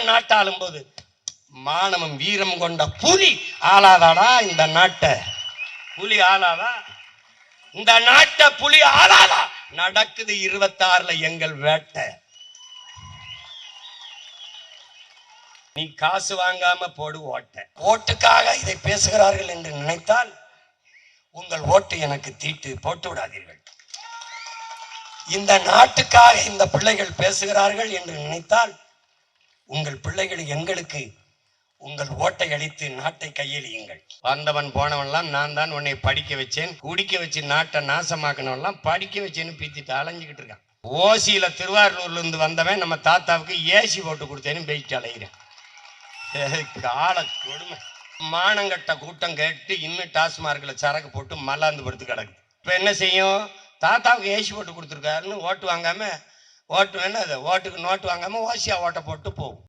எல்லாம் நாட்டாளும் போது மானமும் வீரம் கொண்ட புலி ஆளாதாடா இந்த நாட்டை? புலி ஆளாதா? இந்த நாட்டை புலி ஆளாதா? நடக்குது 26ல எங்கள் வேட்டை. நீ காசு வாங்காம போடு ஓட்ட. ஓட்டுக்காக இதை பேசுகிறார்கள் என்று நினைத்தால் உங்கள் ஓட்டு எனக்கு தீட்டு போட்டு விடாதீர்கள். இந்த நாட்டுக்காக இந்த பிள்ளைகள் பேசுகிறார்கள் என்று நினைத்தால் உங்கள் பிள்ளைகள் எங்களுக்கு உங்கள் ஓட்டை அளித்து நாட்டை கையெழுங்கள். வந்தவன் போனவன்லாம் நான் தான் உன்னை படிக்க வச்சேன், குடிக்க வச்சு நாட்டை நாசமாக்கினவன்லாம் படிக்க வச்சேன்னு பீத்திட்டு அலைஞ்சிக்கிட்டு இருக்கான். ஓசியில திருவாரூர்ல இருந்து வந்தவன் நம்ம தாத்தாவுக்கு ஏசி போட்டு கொடுத்தேன்னு போயிட்டு அலைகிறேன். கால கொடுமை. மானங்கட்ட கூட்டம் கேட்டு இன்னும் டாஸ்மார்க்ல சரக்கு போட்டு மல்லாந்து படுத்து கிடக்கு. இப்ப என்ன செய்யும்? தாத்தாவுக்கு ஏசி போட்டு கொடுத்துருக்காருன்னு ஓட்டு வாங்காம, ஓட்டு வேணா ஓட்டுக்கு நோட்டு வாங்காம ஓசியா ஓட்டை போட்டு போகும்.